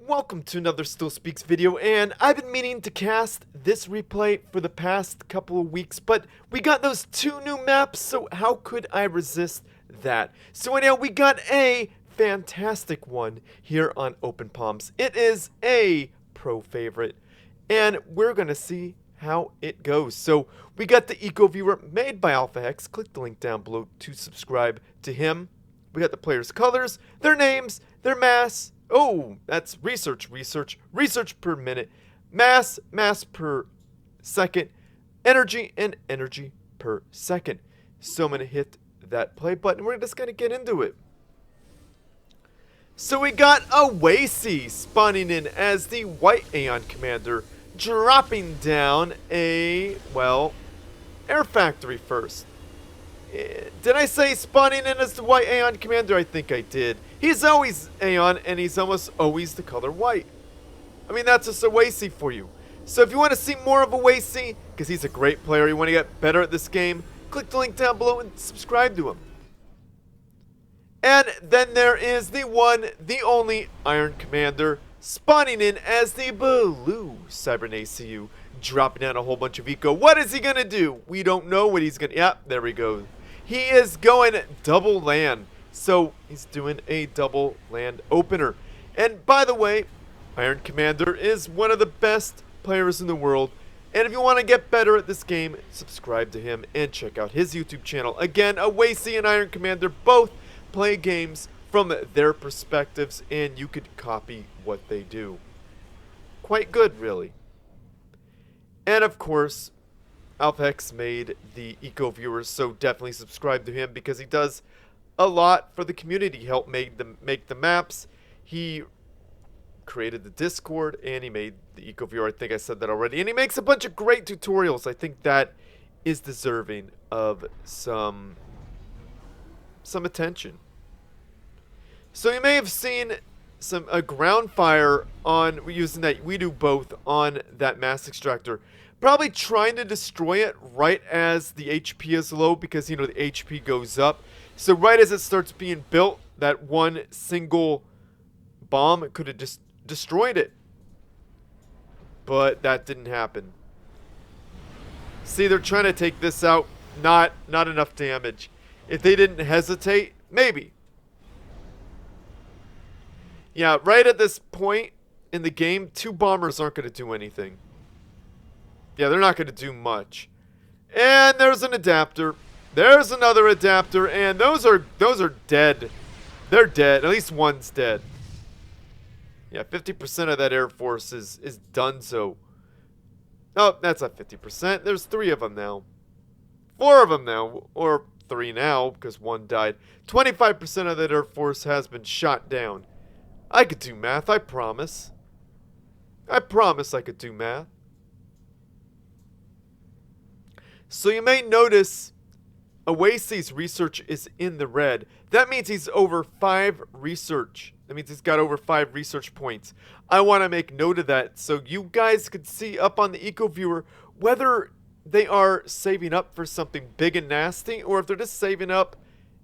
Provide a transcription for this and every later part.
Welcome to another Still Speaks video, and I've been meaning to cast this replay for the past couple of weeks, but we got those two new maps, so how could I resist that? So anyhow, we got a fantastic one here on Open Palms. It is a pro favorite, and we're gonna see how it goes. So we got the Eco Viewer made by Alpha Hex. Click the link down below to subscribe to him. We got the players' colors, their names, their mass. Oh, that's research per minute, mass per second, energy, and energy per second. So I'm going to hit that play button. We're just going to get into it. So we got Awasy spawning in as the White Aeon Commander, dropping down a, well, Air Factory first. Did I say spawning in as the White Aeon Commander? I think I did. He's always Aeon, and he's almost always the color white. I mean, that's just Awasy for you. So if you want to see more of Awasy, because he's a great player, you want to get better at this game, click the link down below and subscribe to him. And then there is the one, the only Iron Commander, spawning in as the Blue Cybernaceau, dropping down a whole bunch of eco. What is he going to do? We don't know what he's going to... Yep, there we go. He is going double land. So he's doing a double land opener. And by the way, Iron Commander is one of the best players in the world. And if you want to get better at this game, subscribe to him and check out his YouTube channel. Again, Awasy and Iron Commander both play games from their perspectives, and you could copy what they do. Quite good, really. And of course, Alpha Hex made the Eco Viewers, so definitely subscribe to him because he does a lot for the community. He helped make the maps. He created the Discord, and he made the Eco Viewer. I think I said that already. And he makes a bunch of great tutorials. I think that is deserving of some attention. So you may have seen a ground fire on using that. We do both on that mass extractor. Probably trying to destroy it right as the HP is low, because, you know, the HP goes up. So right as it starts being built, that one single bomb could have just destroyed it. But that didn't happen. See, they're trying to take this out. Not enough damage. If they didn't hesitate, maybe. Yeah, right at this point in the game, two bombers aren't going to do anything. Yeah, they're not going to do much. And there's an adapter. There's another adapter, and those are dead. They're dead. At least one's dead. Yeah, 50% of that Air Force is donezo. Oh, that's not 50%. There's 3 of them now. 4 of them now, or 3 now, because one died. 25% of that Air Force has been shot down. I could do math, I promise. I promise I could do math. So you may notice Awasy's research is in the red. That means he's over 5 research. That means he's got over 5 research points. I want to make note of that so you guys could see up on the Eco Viewer whether they are saving up for something big and nasty or if they're just saving up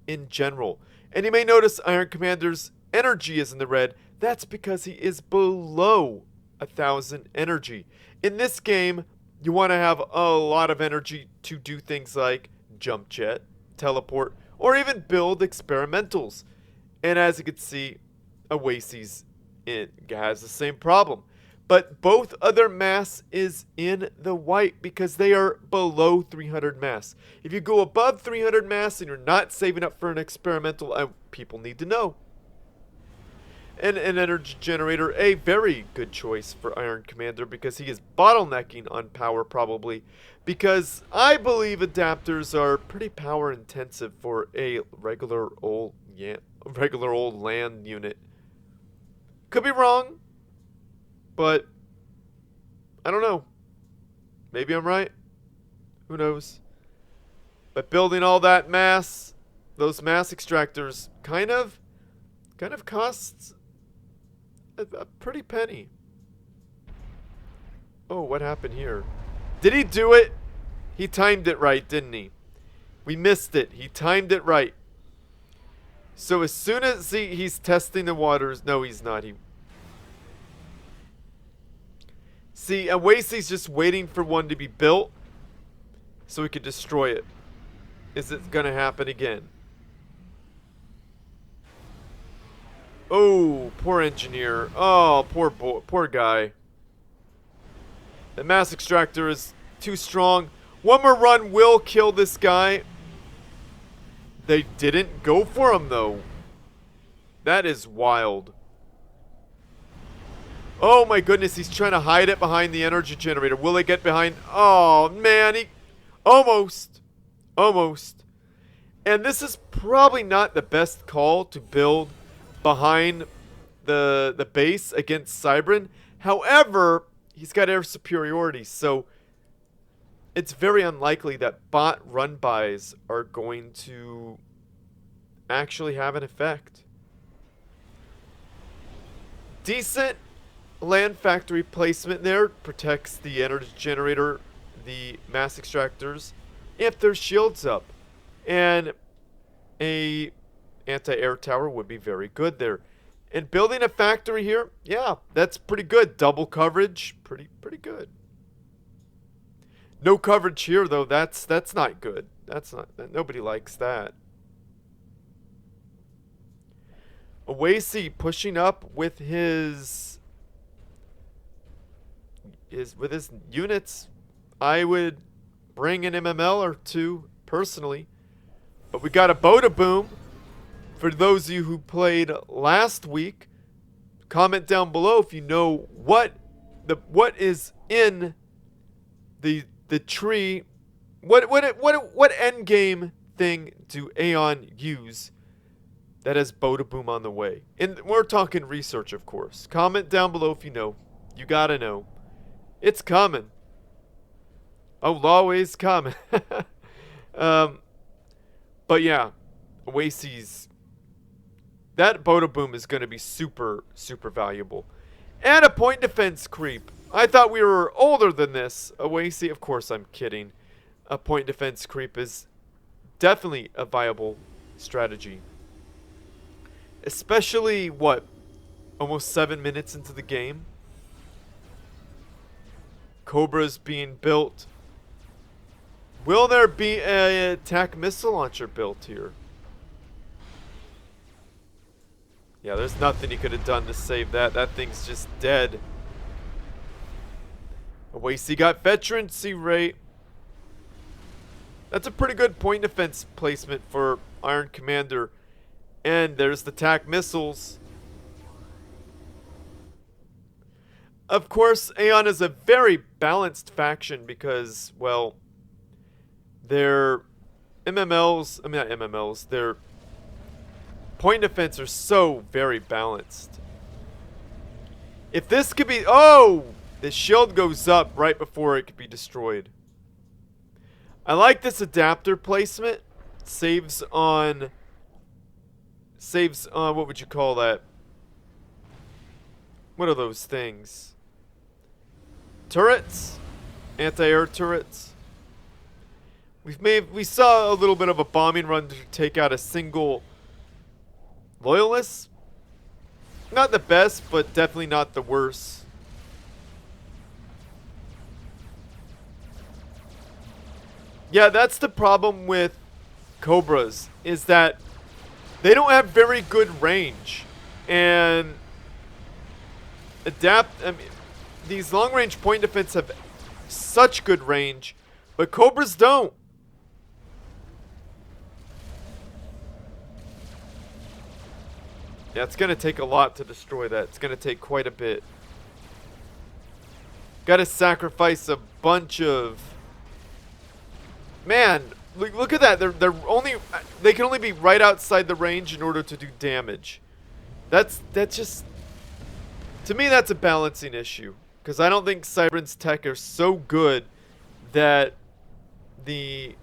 in general. And you may notice Iron Commander's energy is in the red. That's because he is below 1,000 energy. In this game, you want to have a lot of energy to do things like jump jet, teleport, or even build experimentals. And as you can see, Awasy's has the same problem. But both other mass is in the white because they are below 300 mass. If you go above 300 mass and you're not saving up for an experimental, people need to know. And an energy generator, a very good choice for Iron Commander because he is bottlenecking on power probably, because I believe adapters are pretty power intensive for a regular old land unit. Could be wrong, but I don't know. Maybe I'm right. Who knows? But building all that mass, those mass extractors kind of costs a pretty penny. Oh, what happened here? Did he do it? He timed it right, didn't he? We missed it. He timed it right. So as soon as he's testing the waters... No, he's not. See, Awasy's just waiting for one to be built so we could destroy it. Is it gonna happen again? Oh, poor engineer. Oh, poor guy. The mass extractor is too strong. One more run will kill this guy. They didn't go for him, though. That is wild. Oh my goodness, he's trying to hide it behind the energy generator. Will it get behind? Oh man, he almost. Almost. And this is probably not the best call to build behind the base against Cybran. However, he's got air superiority, so it's very unlikely that bot run-bys are going to actually have an effect. Decent land factory placement there. Protects the energy generator, the mass extractors, if their shields up. And a anti-air tower would be very good there. And building a factory here, yeah, that's pretty good. Double coverage, pretty good. No coverage here though, that's not good. Nobody likes that. Awasy pushing up with his units. I would bring an MML or two personally. But we got a Boda Boom. For those of you who played last week, comment down below if you know what is in the tree. What end game thing do Aeon use that has Boda Boom on the way? And we're talking research, of course. Comment down below if you know. You gotta know. It's coming. Oh, always coming. But yeah, Awasy's. That Boda Boom is going to be super valuable. And a point defense creep. I thought we were older than this. Awasy, of course I'm kidding. A point defense creep is definitely a viable strategy. Especially, what, almost 7 minutes into the game? Cobra's being built. Will there be an attack missile launcher built here? Yeah, there's nothing he could have done to save that. That thing's just dead. Awasy got veterancy rate. That's a pretty good point defense placement for Iron Commander. And there's the attack missiles. Of course, Aeon is a very balanced faction because, well, their MMLs, I mean not MMLs, their point defense are so very balanced. If this could be, oh, the shield goes up right before it could be destroyed. I like this adapter placement. Saves on, what would you call that? What are those things? Turrets? Anti-air turrets? We saw a little bit of a bombing run to take out a single loyalist. Not the best, but definitely not the worst. Yeah, that's the problem with Cobras, is that they don't have very good range. And these long-range point defense have such good range, but Cobras don't. Yeah, it's going to take a lot to destroy that. It's going to take quite a bit. Got to sacrifice a bunch of... Man, look at that. They can only be right outside the range in order to do damage. That's just... To me, that's a balancing issue. Because I don't think Cybran's tech are so good that the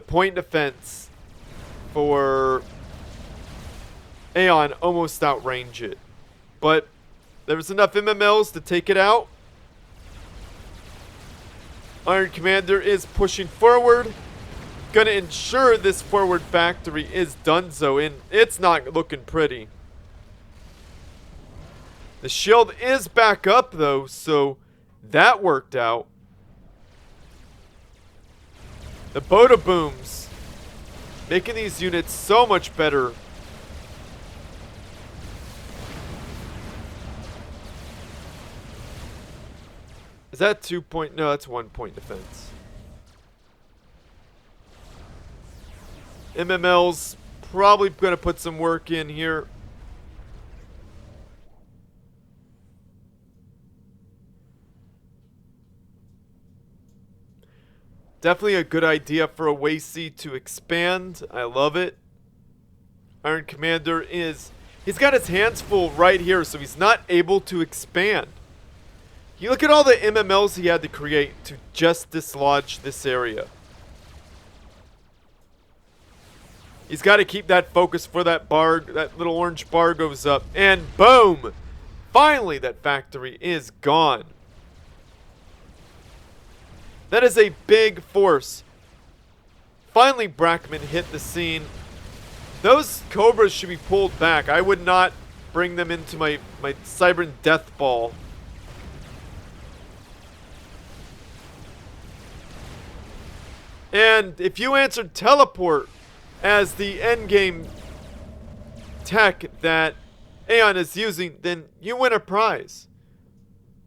point defense for Aeon almost outrange it. But there was enough MMLs to take it out. Iron Commander is pushing forward. Gonna ensure this forward factory is donezo, and it's not looking pretty. The shield is back up, though, so that worked out. The Boda Booms. Making these units so much better. Is that 2 point? No, that's 1 point defense. MML's probably going to put some work in here. Definitely a good idea for Awasy to expand. I love it. Iron Commander is... He's got his hands full right here, so he's not able to expand. You look at all the MMLs he had to create to just dislodge this area. He's got to keep that focus for that bar. That little orange bar goes up. And boom! Finally, that factory is gone. That is a big force. Finally, Brackman hit the scene. Those Cobras should be pulled back. I would not bring them into my Cybran Death Ball. And if you answered teleport as the endgame tech that Aeon is using, then you win a prize.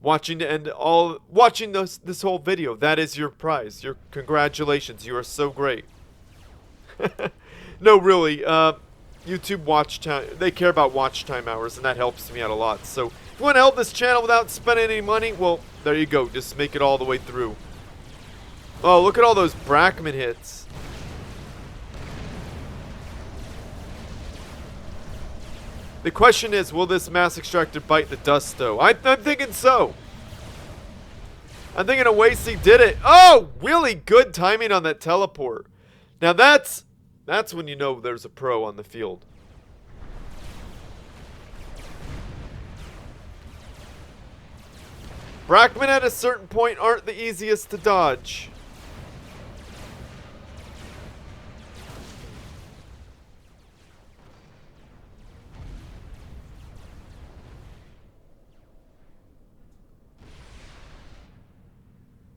Watching this whole video, that is your prize. Your congratulations, you are so great. No, really, YouTube watch time, they care about watch time hours, and that helps me out a lot. So if you want to help this channel without spending any money, well, there you go. Just make it all the way through. Oh, look at all those Brackman hits. The question is, will this Mass Extractor bite the dust, though? I'm thinking so. I'm thinking Awasy did it. Oh, really good timing on that teleport. Now that's when you know there's a pro on the field. Brackman at a certain point aren't the easiest to dodge.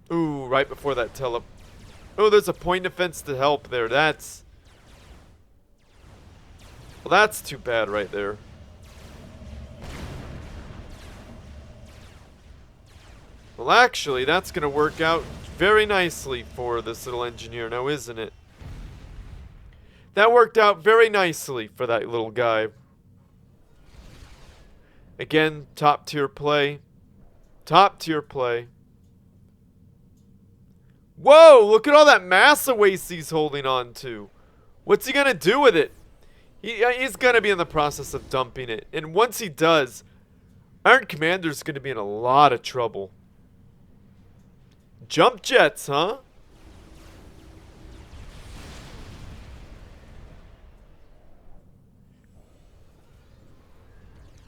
Ooh, right before that tele... Oh, there's a point defense to help there. That's... Well, that's too bad right there. Well, actually, that's going to work out very nicely for this little engineer now, isn't it? That worked out very nicely for that little guy. Again, top tier play. Top tier play. Whoa, look at all that mass Awasy's holding on to. What's he going to do with it? He's going to be in the process of dumping it. And once he does, Iron Commander's going to be in a lot of trouble. Jump jets, huh?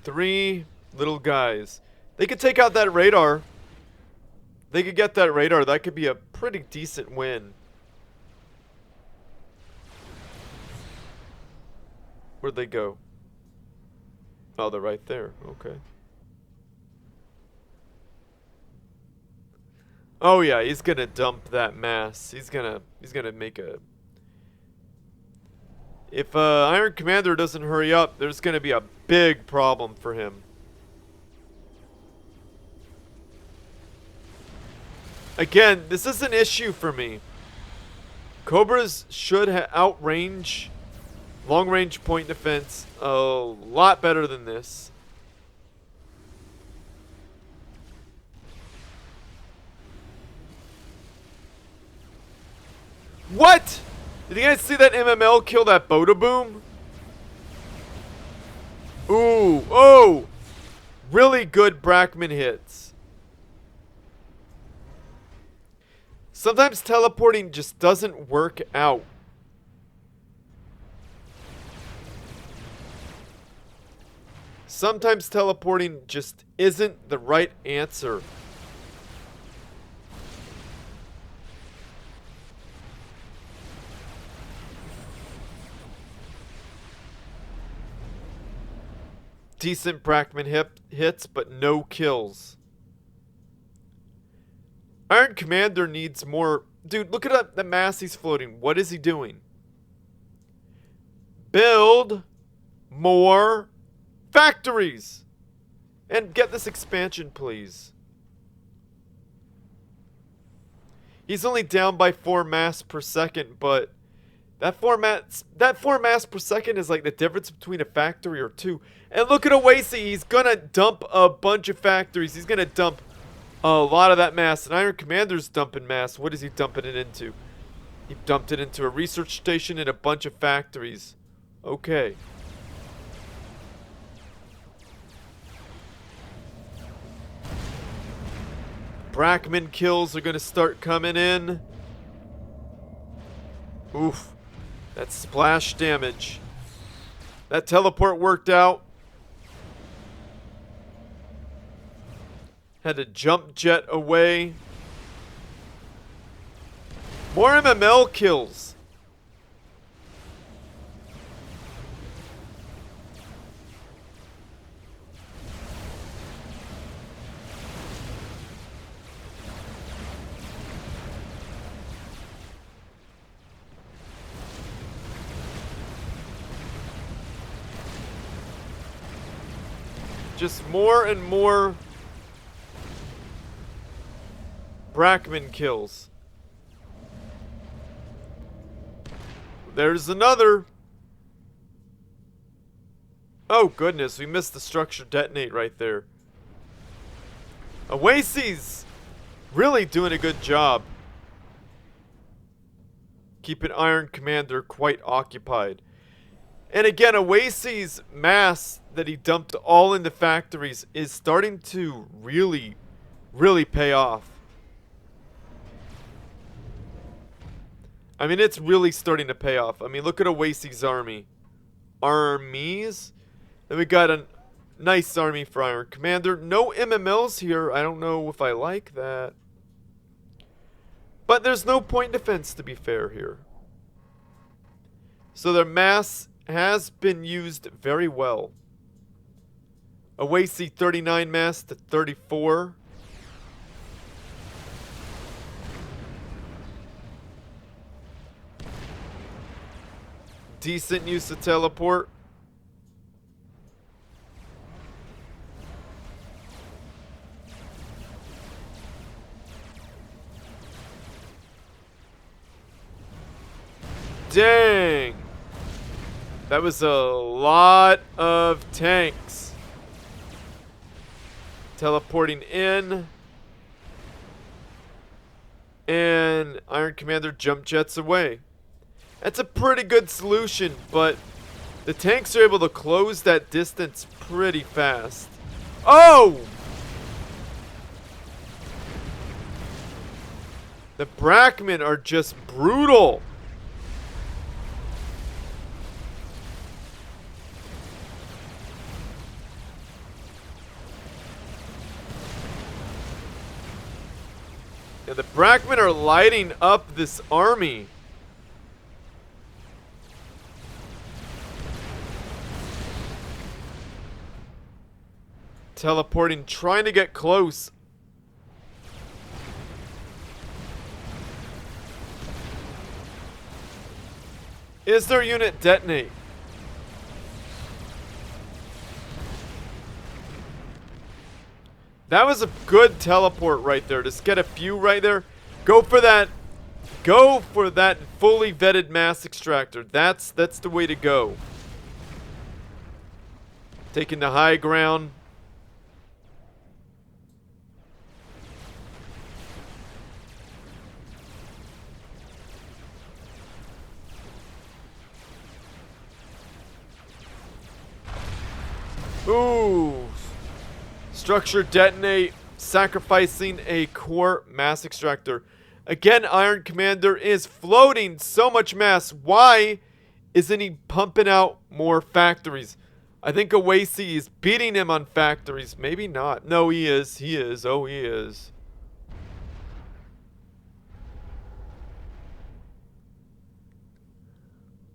Three little guys. They could take out that radar. They could get that radar. That could be a pretty decent win. Where'd they go? Oh, they're right there. Okay. Oh yeah, he's gonna dump that mass. He's gonna make a... If Iron Commander doesn't hurry up, there's gonna be a big problem for him. Again, this is an issue for me. Cobras should outrange long-range point defense a lot better than this. What? Did you guys see that MML kill that Boda Boom? Ooh, oh! Really good Brackman hits. Sometimes teleporting just doesn't work out. Sometimes teleporting just isn't the right answer. Decent Brackman hits, but no kills. Iron Commander needs more... Dude, look at the mass he's floating. What is he doing? Build more factories! And get this expansion, please. He's only down by 4 mass per second, but that 4 mass per second is like the difference between a factory or 2. And look at Awasy. He's gonna dump a bunch of factories. He's gonna dump a lot of that mass. And Iron Commander's dumping mass. What is he dumping it into? He dumped it into a research station and a bunch of factories. Okay. Brackman kills are gonna start coming in. Oof. That's splash damage. That teleport worked out. Had to jump jet away. More MML kills. Just more and more Brackman kills. There's another. Oh goodness, we missed the structure detonate right there. Awasy's really doing a good job keeping Iron Commander quite occupied. And again, Awasy's mass that he dumped all into factories is starting to really pay off. I mean, it's really starting to pay off. I mean, look at Awasy's army. Armies. Then we got a nice army for Iron Commander. No MMLs here. I don't know if I like that. But there's no point defense, to be fair here. So their mass has been used very well. Awasy 39 mass to 34. Decent use of teleport. Dang! That was a lot of tanks. Teleporting in. And Iron Commander jump jets away. That's a pretty good solution, but the tanks are able to close that distance pretty fast. Oh! The Brackman are just brutal. Yeah, the Brackman are lighting up this army. Teleporting, trying to get close. Is their unit detonate? That was a good teleport right there. Just get a few right there. Go for that. Go for that fully vetted mass extractor. That's the way to go. Taking the high ground. Ooh. Structure detonate, sacrificing a core mass extractor. Again, Iron Commander is floating so much mass. Why isn't he pumping out more factories? I think Awasy is beating him on factories. Maybe not. No, he is. He is. Oh, he is.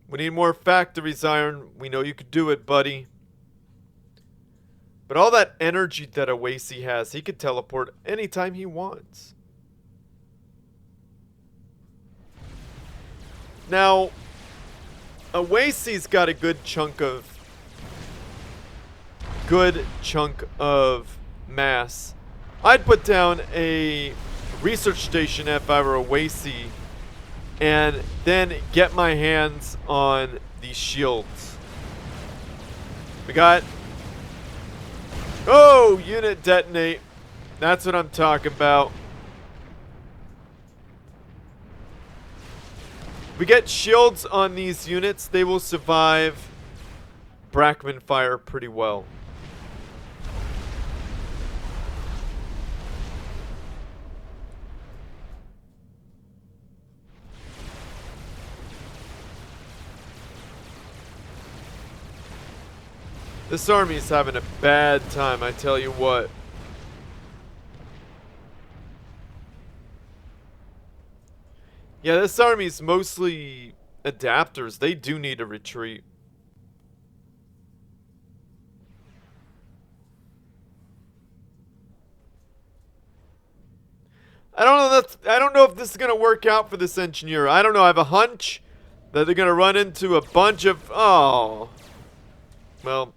We need more factories, Iron. We know you could do it, buddy. But all that energy that Awasy has, he could teleport anytime he wants. Now, Awasy's got a good chunk of mass. I'd put down a research station if I were Awasy, and then get my hands on these shields. We got... Oh, unit detonate. That's what I'm talking about. We get shields on these units, they will survive Brackman fire pretty well. This army's having a bad time, I tell you what. Yeah, this army's mostly adapters. They do need a retreat. I don't know if this is gonna work out for this engineer. I don't know. I have a hunch that they're gonna run into a bunch of... Oh. Well,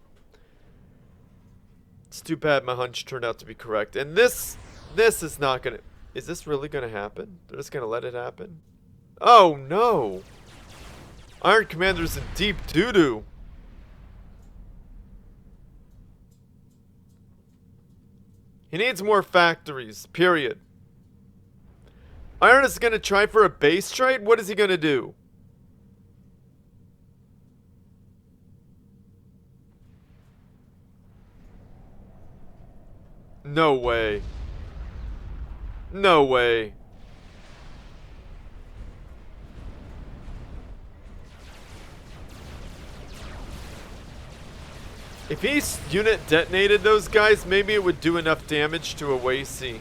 it's too bad my hunch turned out to be correct. And this is not gonna... Is this really gonna happen? They're just gonna let it happen? Oh no! Iron Commander's in deep doo-doo. He needs more factories, period. Iron is gonna try for a base trade? What is he gonna do? No way. No way. If he unit detonated those guys, maybe it would do enough damage to Awasy.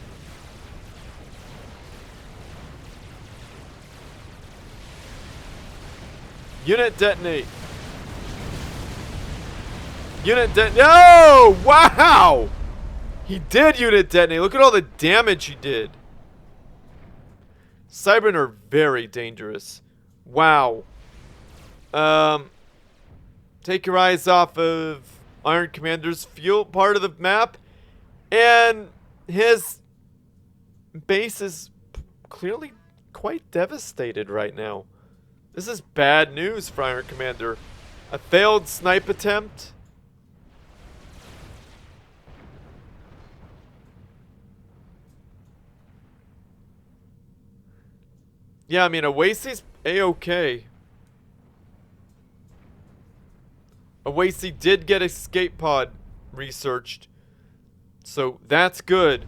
Unit detonate. Unit detonate. Oh, wow! He did unit detonate. Look at all the damage he did. Cybermen are very dangerous. Wow. Take your eyes off of Iron Commander's fuel part of the map, and his base is clearly quite devastated right now. This is bad news for Iron Commander. A failed snipe attempt. Yeah, I mean, Awasy's A-okay. Awasy did get escape pod researched, so that's good.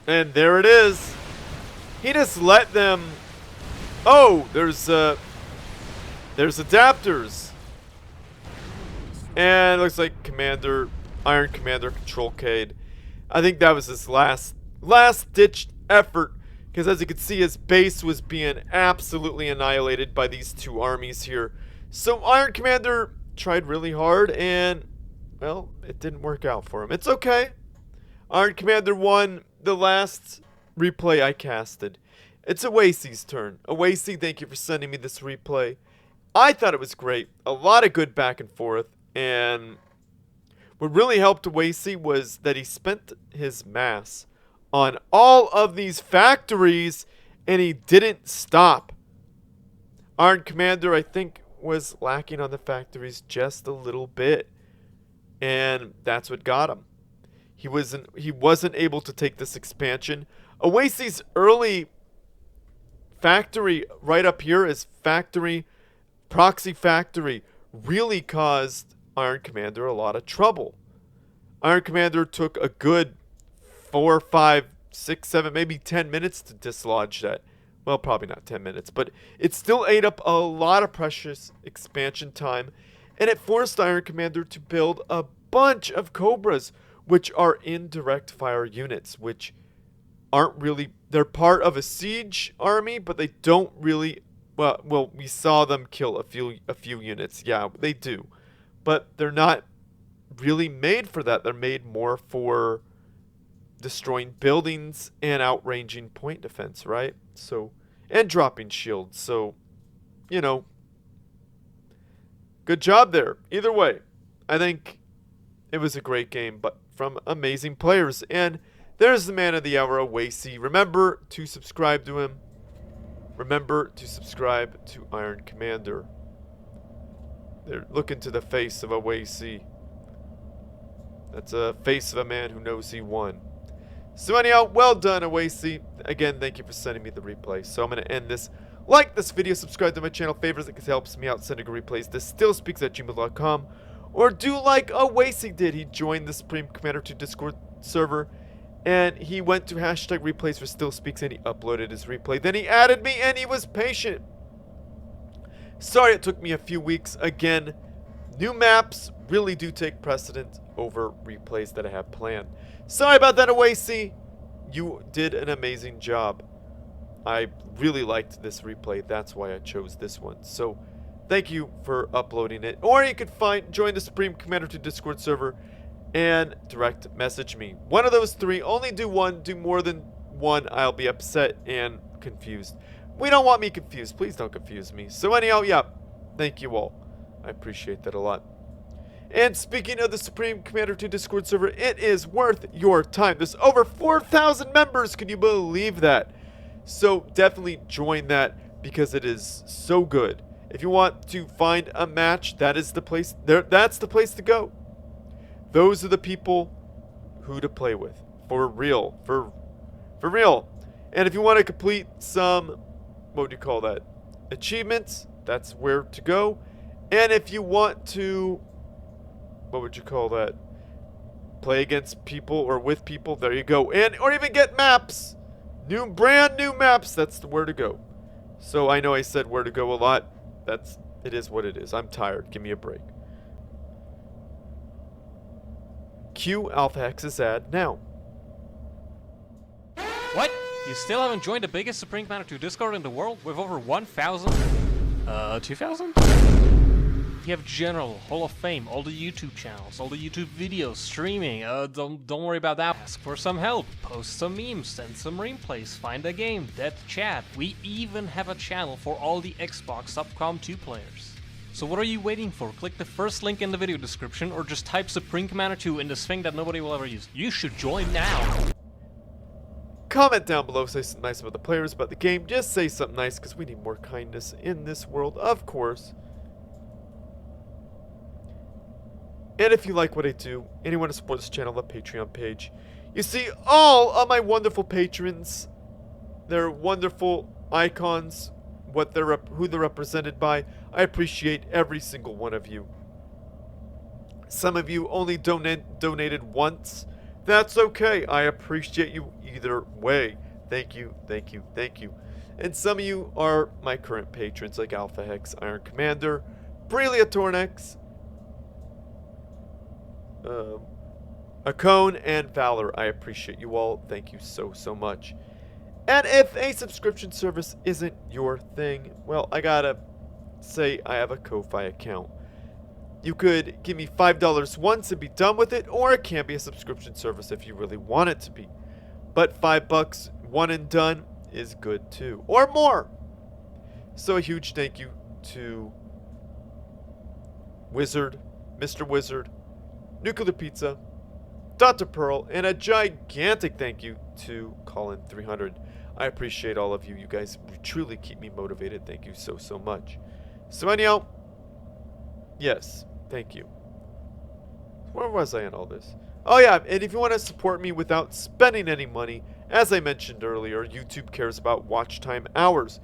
And there it is. He just let them... Oh, there's adapters. And it looks like Iron Commander Control Cade. I think that was his last ditch effort, because as you can see, his base was being absolutely annihilated by these two armies here. So Iron Commander tried really hard, and well, it didn't work out for him. It's okay. Iron Commander won the last replay I casted. It's Awasy's turn. Awasy, thank you for sending me this replay. I thought it was great. A lot of good back and forth, and what really helped Awasy was that he spent his mass on all of these factories, and he didn't stop. Iron Commander, I think, was lacking on the factories just a little bit, and that's what got him. He wasn't able to take this expansion. Awasy's early factory right up here is proxy factory, really caused Iron Commander a lot of trouble. Iron Commander took a good 4, 5, 6, 7, maybe 10 minutes to dislodge that. Well, probably not 10 minutes, but it still ate up a lot of precious expansion time, and it forced Iron Commander to build a bunch of Cobras, which are indirect fire units, which aren't really... They're part of a siege army, but they don't really Well, we saw them kill a few units. Yeah, they do. But they're not really made for that. They're made more for destroying buildings and outranging point defense, right? So, and dropping shields. So, you know, good job there. Either way, I think it was a great game, but from amazing players. And there's the man of the hour, Awasy. Remember to subscribe to him. Remember to subscribe to Iron Commander. They're looking to the face of Awasy. That's a face of a man who knows he won. So anyhow, well done, Awasy. Again, thank you for sending me the replay. So I'm going to end this. Like this video, subscribe to my channel, favors it, because it helps me out sending replays. This still speaks at gmail.com. Or do like Awasy did. He joined the Supreme Commander 2 Discord server. And he went to hashtag replays for Still Speaks and he uploaded his replay. Then he added me and he was patient. Sorry it took me a few weeks. Again, new maps really do take precedent over replays that I have planned. Sorry about that, Awasy. You did an amazing job. I really liked this replay. That's why I chose this one. So thank you for uploading it. Or you could join the Supreme Commander 2 Discord server and direct message me. One of those three. Only do one. Do more than one, I'll be upset and confused. We don't want me confused. Please don't confuse me. So anyhow, yeah, thank you all. I appreciate that a lot. And speaking of the Supreme Commander 2 Discord server, it is worth your time. There's over 4,000 members. Can you believe that? So definitely join that because it is so good. If you want to find a match, that is the place. That's the place to go. Those are the people who to play with. For real. For real. And if you want to complete some, what would you call that? Achievements, that's where to go. And if you want to, what would you call that? Play against people or with people, there you go. And or even get maps. Brand new maps, that's where to go. So I know I said where to go a lot. It is what it is. I'm tired. Give me a break. Cue Alpha Hex's ad now. What? You still haven't joined the biggest Supreme Commander 2 Discord in the world with over 1,000? 2,000? You have General, Hall of Fame, all the YouTube channels, all the YouTube videos, streaming. Don't worry about that. Ask for some help, post some memes, send some replays, find a game, dead chat. We even have a channel for all the Xbox Subcom 2 players. So what are you waiting for? Click the first link in the video description or just type Supreme Commander 2 in this thing that nobody will ever use. You should join now! Comment down below, say something nice about the players, about the game. Just say something nice because we need more kindness in this world, of course. And if you like what I do and you want to support this channel, the Patreon page. You see all of my wonderful patrons, their wonderful icons, who they're represented by. I appreciate every single one of you. Some of you only donated once. That's okay. I appreciate you either way. Thank you, thank you, thank you. And some of you are my current patrons like Alpha Hex, Iron Commander, Brelia Tornex, Akone, and Valor. I appreciate you all. Thank you so much. And if a subscription service isn't your thing, well, I gotta say I have a Ko-Fi account. You could give me $5 once and be done with it, or it can be a subscription service if you really want it to be. But $5, one and done, is good too, or more. So a huge thank you to Wizard, Mr. Wizard, Nuclear Pizza, Dr. Pearl, and a gigantic thank you to Colin300. I appreciate all of you. You guys truly keep me motivated. Thank you so much. So anyhow, yes, thank you. Where was I in all this? Oh yeah, and if you want to support me without spending any money, as I mentioned earlier, YouTube cares about watch time hours.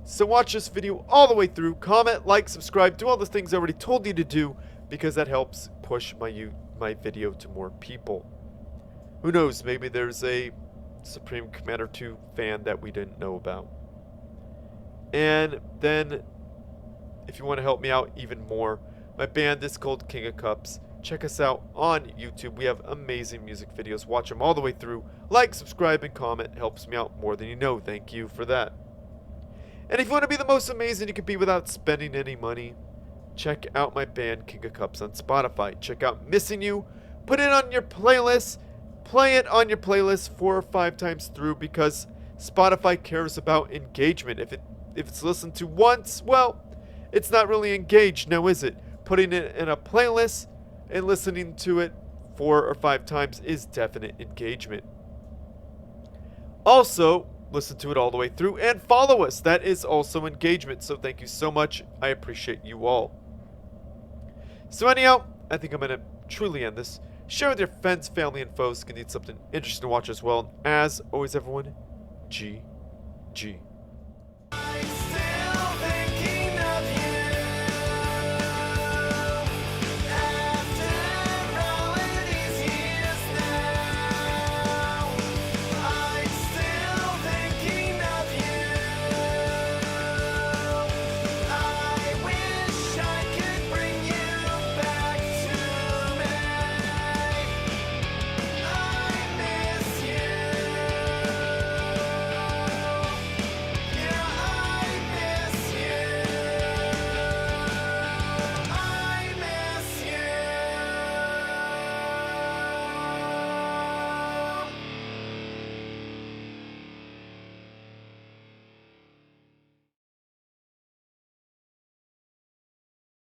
So watch this video all the way through, comment, like, subscribe, do all the things I already told you to do, because that helps push my video to more people. Who knows, maybe there's a Supreme Commander 2 fan that we didn't know about. And then, if you want to help me out even more, my band is called King of Cups. Check us out on YouTube. We have amazing music videos. Watch them all the way through. Like, subscribe, and comment. Helps me out more than you know. Thank you for that. And if you want to be the most amazing you can be without spending any money, check out my band King of Cups on Spotify. Check out Missing You. Put it on your playlist. Play it on your playlist 4 or 5 times through because Spotify cares about engagement. If it's listened to once, well, it's not really engaged now, is it? Putting it in a playlist and listening to it 4 or 5 times is definite engagement. Also, listen to it all the way through and follow us. That is also engagement. So thank you so much. I appreciate you all. So anyhow, I think I'm going to truly end this. Share with your friends, family, and foes who can need something interesting to watch as well. As always, everyone, GG.